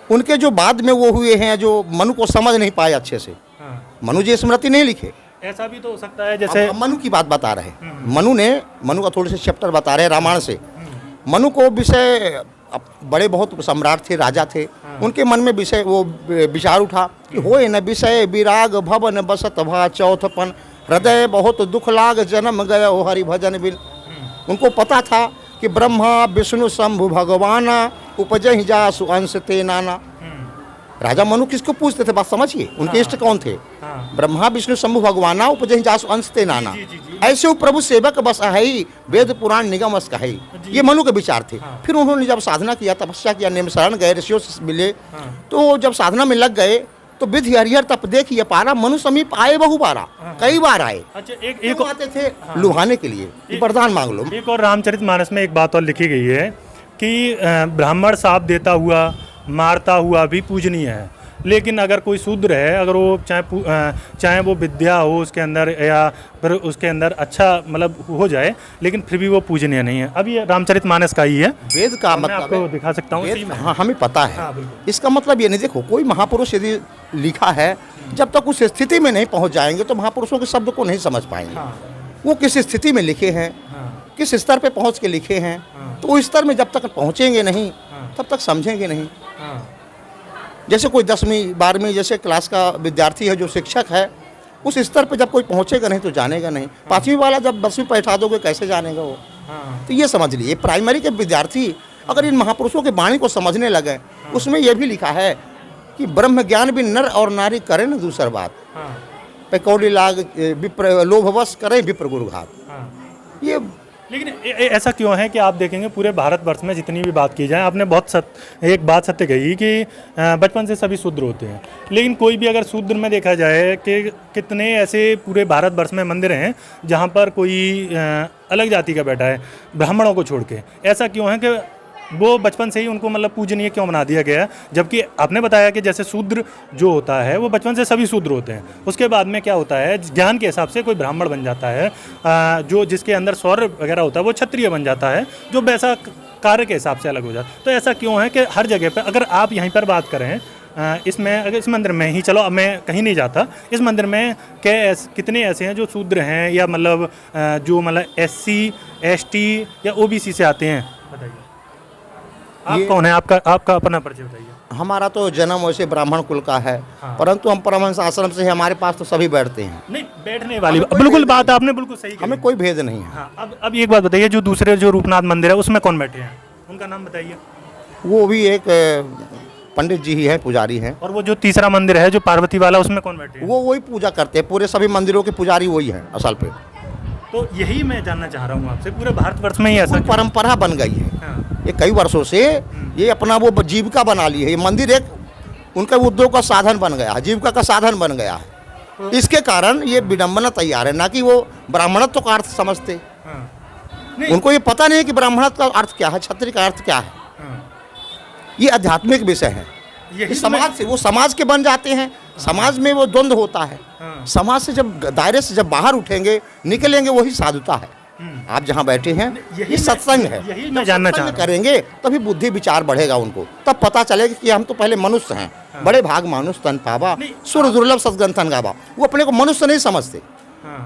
उनके जो बाद में वो हुए हैं, जो मनु को समझ नहीं पाए अच्छे से, हाँ। मनु जी स्मृति नहीं लिखे। ऐसा भी तो हो सकता है जैसे अब मनु की बात बता रहे हैं, मनु का थोड़े से चैप्टर बता रहे हैं रामायण से। मनु को विषय, बड़े बहुत सम्राट थे, राजा थे, उनके मन में विषय वो विचार उठा कि होए न विषय विराग भवन बसत भा चौथपन, हृदय बहुत दुख लाग जन्म गया हो हरि भजन बिन। उनको पता था कि ब्रह्मा विष्णु शंभु भगवाना उपजहि जासु अंश ते नाना। राजा मनु किसको पूछते थे, बात समझिए, उनके इष्ट कौन थे? ब्रह्मा विष्णु शंभु भगवाना उपजहि जासु अंश ते नाना। ऐसे वो प्रभु सेवक बस है, वेद पुराण निगम अस कहे, ये मनु के विचार थे। फिर उन्होंने जब साधना किया, तपस्या किया, नियम शरण गए, ऋषियों से मिले, तो जब साधना में लग गए तो विधि हरिहर तप देखिए पारा, मनु समीप आए बहु बारा, कई बार आए। अच्छा, एक आते थे लुभाने के लिए, वरदान मांग लो। एक और रामचरितमानस में एक बात और लिखी गई है कि ब्राह्मण साप देता हुआ, मारता हुआ भी पूजनीय है, लेकिन अगर कोई शूद्र है, अगर वो चाहे वो विद्या हो उसके अंदर, या फिर उसके अंदर अच्छा मतलब हो जाए, लेकिन फिर भी वो पूजनीय नहीं है। अब ये रामचरितमानस का ही है, वेद का मैं मतलब आपको दिखा सकता हूँ। वेद, हाँ हमें पता है। हाँ, बिल्कुल। इसका मतलब ये नहीं, देखो कोई महापुरुष यदि लिखा है, जब तक उस स्थिति में नहीं पहुंच जाएंगे तो महापुरुषों के शब्द को नहीं समझ पाएंगे। हाँ, वो किस स्थिति में लिखे हैं, हाँ, किस स्तर पे पहुंच के लिखे हैं, तो उस स्तर में जब तक पहुंचेंगे नहीं तब तक समझेंगे नहीं। हाँ, जैसे कोई 10वीं 12वीं जैसे क्लास का विद्यार्थी है, जो शिक्षक है, उस स्तर पे जब कोई पहुंचेगा नहीं तो जानेगा नहीं। 5वीं वाला जब 10वीं बैठा दोगे कैसे जानेगा वो? हाँ, तो ये समझ लीजिए, प्राइमरी के विद्यार्थी अगर इन महापुरुषों के वाणी को समझने लगे, उसमें यह भी लिखा है कि ब्रह्म ज्ञान भी नर और नारी करें न दूसर बात, हाँ, पैकौड़ी लाग विप्र लोभवश करें विप्र गुरुघात। हाँ। ये लेकिन ऐसा क्यों है कि आप देखेंगे पूरे भारतवर्ष में जितनी भी बात की जाए, आपने बहुत एक बात सत्य कही कि बचपन से सभी शूद्र होते हैं, लेकिन कोई भी अगर शूद्र में देखा जाए कि कितने ऐसे पूरे भारतवर्ष में मंदिर हैं जहाँ पर कोई अलग जाति का बैठा है, ब्राह्मणों को छोड़ के। ऐसा क्यों है कि वो बचपन से ही उनको मतलब पूजनीय क्यों बना दिया गया? जबकि आपने बताया कि जैसे शूद्र जो होता है वो बचपन से सभी शूद्र होते हैं, उसके बाद में क्या होता है, ज्ञान के हिसाब से कोई ब्राह्मण बन जाता है, जो जिसके अंदर शौर्य वगैरह होता है वो क्षत्रिय बन जाता है, जो वैसा कार्य के हिसाब से अलग हो जाता है। तो ऐसा क्यों है कि हर जगह पर, अगर आप यहीं पर बात करें इसमें, अगर इस मंदिर में ही, चलो अब मैं कहीं नहीं जाता, इस मंदिर में कितने ऐसे हैं जो शूद्र हैं, या मतलब जो मतलब SC ST या OBC से आते हैं, बताइए। आप कौन है, आपका अपना परिचय बताइए। हमारा तो जन्म वैसे ब्राह्मण कुल का है, परंतु हम परमहंस आश्रम से हैं, हमारे पास तो सभी बैठते हैं। नहीं, बैठने वाली बिल्कुल बात आपने बिल्कुल सही कही। हमें कोई भेद नहीं है। हाँ, अब एक बात बताइए, जो दूसरे जो रूपनाथ मंदिर है उसमें कौन बैठे हैं, उनका नाम बताइए। वो भी एक पंडित जी ही है, पुजारी हैं। और वो जो तीसरा मंदिर है जो पार्वती वाला, उसमें कौन बैठे हैं? वो वही पूजा करते हैं, पूरे सभी मंदिरों के पुजारी वही हैं असल पे। तो यही मैं जानना चाह रहा हूँ आपसे, पूरे भारतवर्ष में ही ऐसा कोई परंपरा बन गई है। हाँ। ये कई वर्षों से ये अपना वो जीविका बना ली है। ये मंदिर एक उनका उद्योग का साधन बन गया है, जीविका का साधन बन गया है। इसके कारण ये विडंबना तैयार है, ना कि वो ब्राह्मणत्व का अर्थ समझते। हाँ। उनको ये पता नहीं है कि ब्राह्मणत्व का अर्थ क्या है, क्षत्रिय का अर्थ क्या है। हाँ। ये आध्यात्मिक विषय है। यही समाज से वो समाज के बन जाते हैं, समाज में वो द्वंद्व होता है। हाँ। समाज से जब दायरे से जब बाहर उठेंगे, निकलेंगे, वही साधुता है। आप जहाँ बैठे हैं ये सत्संग है। यही मैं जानना चाह रहा हूँ। करेंगे तभी बुद्धि विचार बढ़ेगा उनको, तब पता चलेगा कि हम तो पहले मनुष्य हैं। बड़े भाग मानुष तन पावा, सुर दुर्लभ सद्गंथन गावा। वो अपने को मनुष्य नहीं समझते।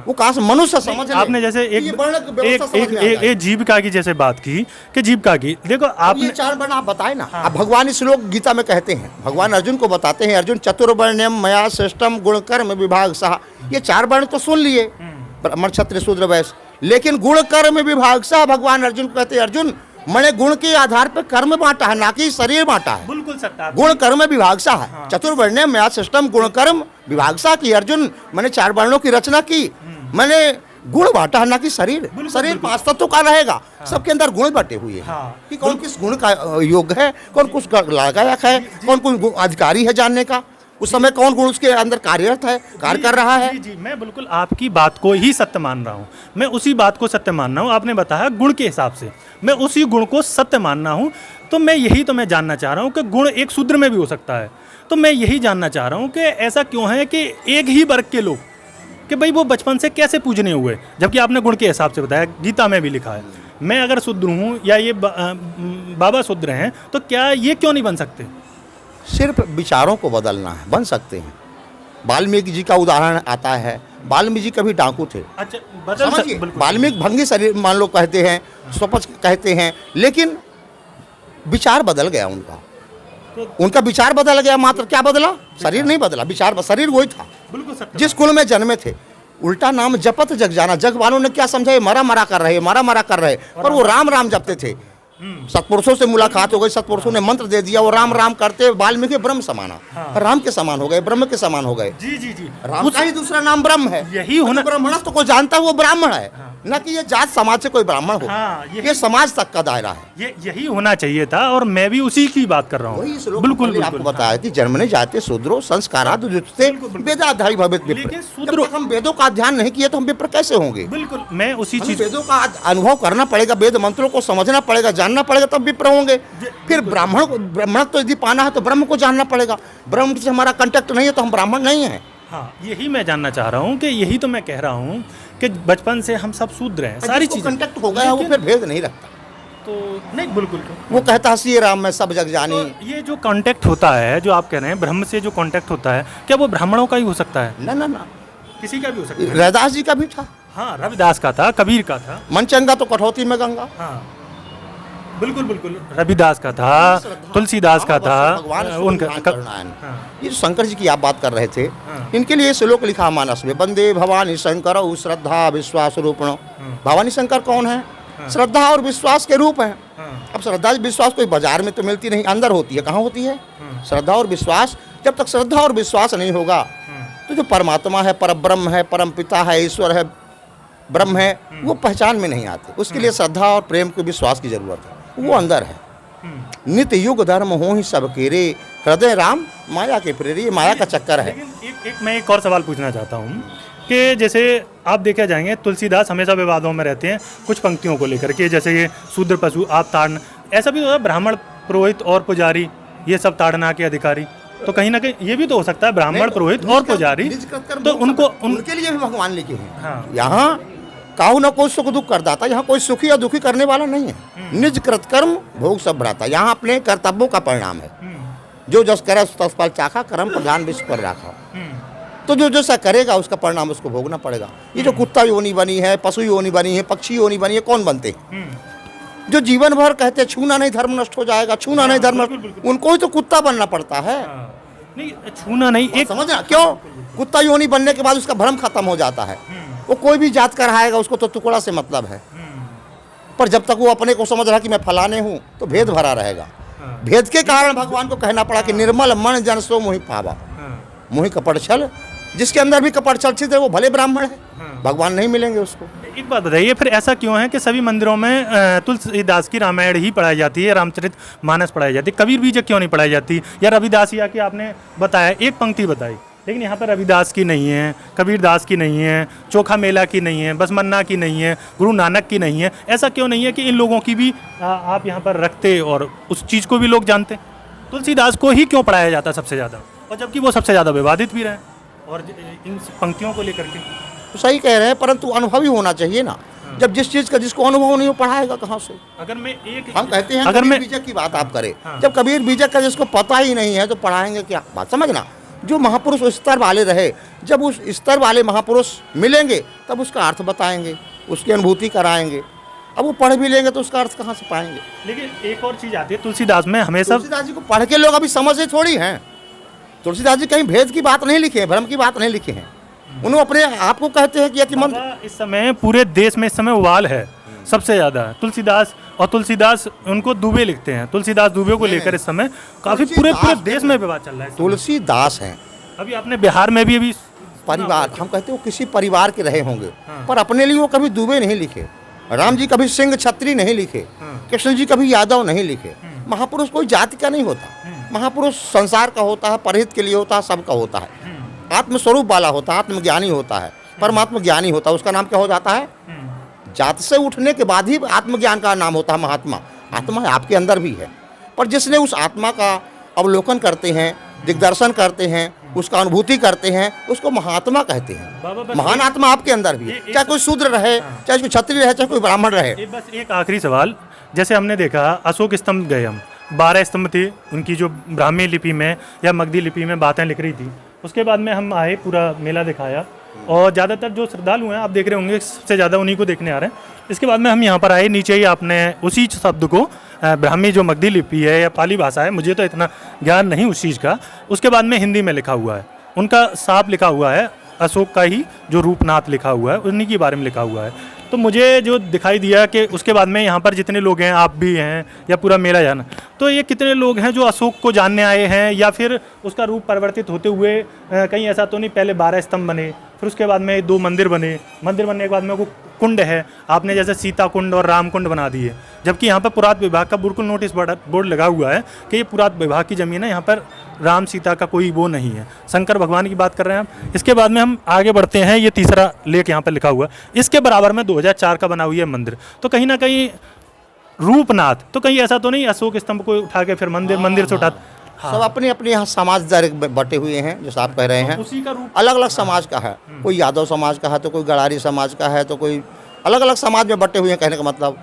वो कहाँ से मनुष्य समझ। आपने जैसे एक जीविका की जैसे बात की कि जीविका की, देखो आप ये चार वर्ण आप बताए ना। अब भगवान इस श्लोक गीता में कहते हैं, भगवान अर्जुन को बताते हैं, अर्जुन चतुर्वर्ण्यम मया श्रेष्ठम गुण कर्म विभाग सहा। ये चार वर्ण तो सुन लिए, ब्राह्मण क्षत्रिय शूद्र वैश्य, लेकिन गुण कर्म विभाग सहा भगवान अर्जुन को कहते हैं, अर्जुन मैंने गुण के आधार पर कर्म बांटा है, ना कि शरीर बांटा है। बिल्कुल सत्य। गुण कर्म विभागसा है। चतुर्वर्ण मया सिस्टम गुण कर्म विभागसा की। अर्जुन मैंने चार वर्णों की रचना की, मैंने गुण बांटा है, ना कि शरीर। शरीर पांच तत्व का रहेगा, सबके अंदर गुण बटे हुए हैं कि कौन किस गुण का योग्य है, कौन कुछ लायक है, कौन कौन अधिकारी है जानने का, उस समय कौन गुण उसके अंदर कार्यरत है, कार्य कर रहा है। जी, मैं बिल्कुल आपकी बात को ही सत्य मान रहा हूँ, मैं उसी बात को सत्य मान रहा हूँ। आपने बताया गुण के हिसाब से, मैं उसी गुण को सत्य मानना हूँ। तो मैं जानना चाह रहा हूँ कि गुण एक शूद्र में भी हो सकता है। तो मैं यही जानना चाह रहा हूँ कि ऐसा क्यों है कि एक ही वर्ग के लोग, कि भाई वो बचपन से कैसे पूजने हुए, जबकि आपने गुण के हिसाब से बताया, गीता में भी लिखा है। मैं अगर शूद्र हूँ या ये बाबा शूद्र हैं, तो क्या ये क्यों नहीं बन सकते? सिर्फ विचारों को बदलना है, बन सकते हैं। वाल्मीकि जी का उदाहरण आता है। वाल्मीकि जी कभी डाकू थे। अच्छा, बदल सकते। वाल्मीकि भंगी शरीर मान लो कहते हैं, स्वपच कहते हैं, लेकिन विचार बदल गया उनका। उनका विचार बदल गया, मात्र क्या बदला? शरीर नहीं बदला, विचार, शरीर वही था बिल्कुल सत्य। जिस कुल में जन्मे थे। उल्टा नाम जपत जग जाना। जग वालों ने क्या समझा, ये मरा मरा कर रहे, मरा मरा कर रहे, पर वो राम राम जपते थे। सत्पुरुषों से मुलाकात हो गई, सत्पुरुषों ने मंत्र दे दिया, वो राम राम करते वाल्मीकि ब्रह्म समाना। राम के समान हो गए, ब्रह्म के समान हो गए। जी जी जी, राम का ही दूसरा नाम ब्रह्म है। यही होना। ब्राह्मण तो कोई जानता है वो ब्राह्मण है, न कि ये जात समाज से कोई ब्राह्मण हो। ये समाज तक का दायरा है। यही होना चाहिए था, और मैं भी उसी की बात कर रहा हूँ। बिल्कुल आपको बताया कि जन्मने जाते शूद्रो संस्काराद उदिते वेदाध्यायी भवेत् विप्र। लेकिन शूद्र, हम वेदों का अध्ययन नहीं किए तो हम विप्र कैसे होंगे? बिल्कुल, मैं उसी चीज, वेदों का अनुभव करना पड़ेगा, वेद मंत्रों को समझना पड़ेगा, जानना पड़ेगा, तब विप्र होंगे। फिर ब्राह्मण तो यदि पाना है तो ब्रह्म को जानना पड़ेगा। ब्रह्म से हमारा कांटेक्ट नहीं है तो हम ब्राह्मण नहीं है। हाँ, यही मैं जानना चाह रहा हूँ कि यही तो मैं कह रहा हूँ कि बचपन से हम सब शूद्र हैं, सारी चीजें कांटेक्ट हो गया, वो फिर भेद नहीं रखता। तो नहीं, बिल्कुल वो कहता है श्री राम में सब जग जानी। तो ये जो कांटेक्ट होता है, जो आप कह रहे हैं ब्रह्म से जो कांटेक्ट होता है, क्या वो ब्राह्मणों का ही हो सकता है? ना ना ना, किसी का भी हो सकता है। रविदास जी का भी था। हाँ, रविदास का था, कबीर का था। मन चंगा तो कठौती में गंगा। हाँ, बिल्कुल बिल्कुल, रविदास का था, तुलसीदास का था, उनका। ये शंकर जी की आप बात कर रहे थे, इनके लिए श्लोक लिखा मानस में, वंदे भवानी शंकर श्रद्धा विश्वास रूपण। भवानी शंकर कौन है? श्रद्धा और विश्वास के रूप हैं। अब श्रद्धा विश्वास कोई बाजार में तो मिलती नहीं, अंदर होती है। कहाँ होती है श्रद्धा और विश्वास? जब तक श्रद्धा और विश्वास नहीं होगा तो जो परमात्मा है, परब्रह्म है, परम पिता है, ईश्वर है, ब्रह्म है, वो पहचान में नहीं आते। उसके लिए श्रद्धा और प्रेम को विश्वास की जरूरत है, वो अंदर है। नित्य युग धर्म हो ही सबके रे, हृदय राम माया के प्रेरे। ये माया का चक्कर है। लेकिन मैं एक और सवाल पूछना चाहता हूँ कि जैसे आप देखे जाएंगे, तुलसीदास हमेशा विवादों में रहते हैं कुछ पंक्तियों को लेकर के, जैसे ये शूद्र पशु आप ताड़ना, ऐसा भी होता है ब्राह्मण पुरोहित और पुजारी ये सब ताड़ना के अधिकारी। तो कहीं ना कहीं ये भी तो हो सकता है ब्राह्मण पुरोहित और पुजारी, तो उनके लिए भी भगवान लिखे हैं। यहाँ काहू न कोई सुख दुख कर दाता, यहाँ कोई सुखी या दुखी करने वाला नहीं है। निज कृतकर्म भोग सब भ्राता। यहाँ अपने कर्तव्यों का परिणाम है। जो जस करे तस फल चाखा, कर्म प्रधान विश्व पर राखा। तो जो जैसा करेगा उसका परिणाम उसको भोगना पड़ेगा। ये जो कुत्ता योनि बनी है, पशु योनि बनी है, पक्षी योनि बनी है, कौन बनते हैं? जो जीवन भर कहते हैं छूना नहीं धर्म नष्ट हो जाएगा, छूना नहीं धर्म नष्ट, उनको ही तो कुत्ता बनना पड़ता है। नहीं, छूना नहीं, एक समझना क्यों? कुत्ता योनि बनने के बाद उसका भ्रम खत्म हो जाता है। वो कोई भी जात कराएगा उसको तो टुकड़ा से मतलब है, पर जब तक वो अपने को समझ रहा कि मैं फलाने हूँ तो भेद भरा रहेगा। भेद के कारण भगवान को कहना पड़ा कि निर्मल मन जन सो मोहि पावा, मोहि कपट छल। जिसके अंदर भी कपट छल स्थित है वो भले ब्राह्मण है, भगवान नहीं मिलेंगे उसको। एक बात बताइए, फिर ऐसा क्यों है कि सभी मंदिरों में तुलसीदास की रामायण ही पढ़ाई जाती है, रामचरित मानस पढ़ाई जाती है, कबीर बीजक क्यों नहीं पढ़ाई जाती? या रविदास या कि आपने बताया एक पंक्ति बताई, लेकिन यहाँ पर रविदास की नहीं है, कबीर दास की नहीं है, चोखा मेला की नहीं है, बसमन्ना की नहीं है, गुरु नानक की नहीं है। ऐसा क्यों नहीं है कि इन लोगों की भी आप यहाँ पर रखते और उस चीज़ को भी लोग जानते? तुलसीदास को ही क्यों पढ़ाया जाता सबसे ज़्यादा, और जबकि वो सबसे ज़्यादा विवादित भी रहे और इन पंक्तियों को लेकर के? तो सही कह रहे हैं, परंतु अनुभव ही होना चाहिए ना। जब जिस चीज़ का जिसको अनुभव नहीं हो पढ़ाएगा कहाँ से? अगर मैं एक हम कहते हैं अगर कबीर मैं बीजक की बात आप करें, हाँ। जब कबीर बीजक का जिसको पता ही नहीं है तो पढ़ाएंगे क्या? बात समझना। जो महापुरुष उस स्तर वाले रहे, जब उस स्तर वाले महापुरुष मिलेंगे तब उसका अर्थ बताएंगे, उसकी अनुभूति कराएंगे। अब वो पढ़ भी लेंगे तो उसका अर्थ कहाँ से पाएंगे? लेकिन एक और चीज़ आती है तुलसीदास में हमेशा। तुलसीदास जी को पढ़ के लोग अभी समझे थोड़ी हैं। तुलसीदास जी कहीं भेद की बात नहीं लिखे हैं, भ्रम की बात नहीं लिखे हैं। उन्होंने अपने आप को कहते हैं कि यतिमंत। इस समय पूरे देश में इस समय उबाल है सबसे ज़्यादा तुलसीदास, और तुलसीदास उनको दुबे लिखते हैं, तुलसीदास दुबे को लेकर इस समय काफ़ी पूरे देश में विवाद चल रहा है। तुलसीदास हैं, अभी आपने बिहार में भी अभी परिवार, हम कहते हैं वो किसी परिवार के रहे होंगे, पर अपने लिए वो कभी दुबे नहीं लिखे। राम जी कभी सिंह छत्री नहीं लिखे, कृष्ण जी कभी यादव नहीं लिखे। महापुरुष कोई जाति का नहीं होता, महापुरुष संसार का होता है, परहित के लिए होता है, सबका होता है, आत्मस्वरूप वाला होता है, आत्मज्ञानी होता है, परमात्म ज्ञानी होता है। उसका नाम क्या हो जाता है? जात से उठने के बाद ही आत्मज्ञान का नाम होता है महात्मा। आत्मा आपके अंदर भी है, पर जिसने उस आत्मा का अवलोकन करते हैं, दिग्दर्शन करते हैं, उसका अनुभूति करते हैं, उसको महात्मा कहते हैं। महान आत्मा आपके अंदर भी है, चाहे कोई शूद्र रहे, चाहे कोई क्षत्रिय रहे, चाहे कोई ब्राह्मण रहे। बस एक आखिरी सवाल, जैसे हमने देखा अशोक स्तंभ गए हम, 12 स्तंभ थे उनकी जो ब्राह्मी लिपि में या मगधी लिपि में बातें लिख रही थी। उसके बाद में हम आए, पूरा मेला दिखाया, और ज़्यादातर जो श्रद्धालु हैं आप देख रहे होंगे सबसे ज़्यादा उन्हीं को देखने आ रहे हैं। इसके बाद में हम यहाँ पर आए, नीचे ही आपने उसी शब्द को ब्राह्मी जो मगधी लिपि है या पाली भाषा है, मुझे तो इतना ज्ञान नहीं उस चीज़ का, उसके बाद में हिंदी में लिखा हुआ है, उनका साफ लिखा हुआ है, अशोक का ही जो रूपनाथ लिखा हुआ है उन्हीं के बारे में लिखा हुआ है। तो मुझे जो दिखाई दिया कि उसके बाद में यहाँ पर जितने लोग हैं, आप भी हैं या पूरा मेला जाना, तो ये कितने लोग हैं जो अशोक को जानने आए हैं, या फिर उसका रूप परिवर्तित होते हुए कहीं ऐसा तो नहीं पहले 12 स्तंभ बने, फिर उसके बाद में 2 मंदिर बने, मंदिर बनने के बाद में वो कुंड है, आपने जैसे सीता कुंड और राम कुंड बना दिए, जबकि यहाँ पर पुरातत्व विभाग का बिल्कुल नोटिस बोर्ड लगा हुआ है कि ये पुरातत्व विभाग की ज़मीन है, यहाँ पर राम सीता का कोई वो नहीं है। शंकर भगवान की बात कर रहे हैं हम। इसके बाद में हम आगे बढ़ते हैं, ये तीसरा लेक यहाँ पर लिखा हुआ है, इसके बराबर में 2004 का बना हुआ है मंदिर। तो कहीं ना कहीं रूपनाथ, तो कहीं ऐसा तो नहीं अशोक स्तंभ को उठा के फिर मंदिर से उठा? हाँ। सब अपने अपने यहाँ समाज दर बटे हुए हैं, जैसा आप कह रहे हैं, उसी का रूप अलग अलग समाज का है। कोई यादव समाज का है, तो कोई गड़ारी समाज का है, तो कोई अलग अलग समाज में बटे हुए हैं। कहने का मतलब,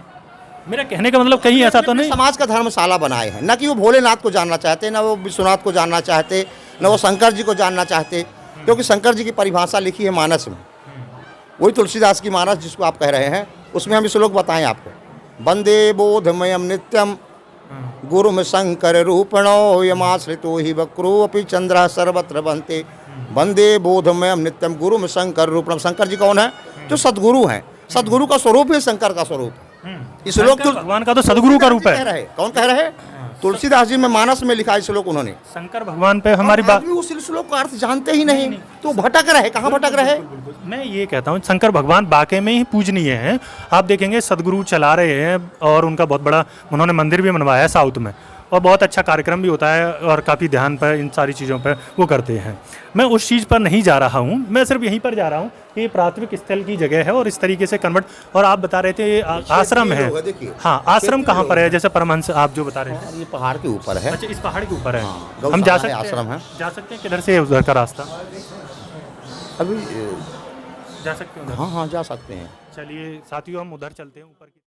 मेरा कहने का मतलब कहीं ऐसा तो नहीं समाज का धर्मशाला बनाए हैं, न कि वो भोलेनाथ को जानना चाहते, न वो विश्वनाथ को जानना चाहते, न वो शंकर जी को जानना चाहते, क्योंकि शंकर जी की परिभाषा लिखी है मानस में, वही तुलसीदास की मानस जिसको आप कह रहे हैं, उसमें हम श्लोक बताएं आपको। वंदे बोधमयम नित्यम गुरु में शंकर रूपणो यमाश्रितो ही वक्रो अपि चंद्र सर्वत्र बनते। वंदे बोधमयम नित्यम गुरु में शंकर रूपणम। शंकर जी कौन है? जो सदगुरु हैं, सदगुरु का स्वरूप ही शंकर का स्वरूप है। इस श्लोक भगवान का तो सदगुरु का रूप है। कौन कह रहे हैं? तुलसीदास जी में मानस में लिखा इस श्लोक उन्होंने। शंकर भगवान पे हमारी बात, उस श्लोक का अर्थ जानते ही नहीं, तो भटक रहे। कहाँ भटक रहे? मैं ये कहता हूँ शंकर भगवान वाकई में ही पूजनीय हैं। आप देखेंगे सदगुरु चला रहे हैं और उनका बहुत बड़ा उन्होंने मंदिर भी बनवाया है साउथ में, और बहुत अच्छा कार्यक्रम भी होता है और काफ़ी ध्यान पर इन सारी चीज़ों पर वो करते हैं। मैं उस चीज़ पर नहीं जा रहा हूँ, मैं सिर्फ यहीं पर जा रहा हूँ कि ये प्राथमिक स्थल की जगह है और इस तरीके से कन्वर्ट। और आप बता रहे थे ये आश्रम है, हाँ आश्रम कहाँ पर है? जैसे परमहंस आप जो बता रहे थे, ये पहाड़ के ऊपर है। अच्छा, इस पहाड़ के ऊपर है। हाँ, हम जा सकते हैं? आश्रम है, जा सकते हैं? किधर से उधर का रास्ता? अभी जा सकते हैं उधर? हाँ हाँ जा सकते हैं। चलिए साथियों, हम उधर चलते हैं ऊपर की।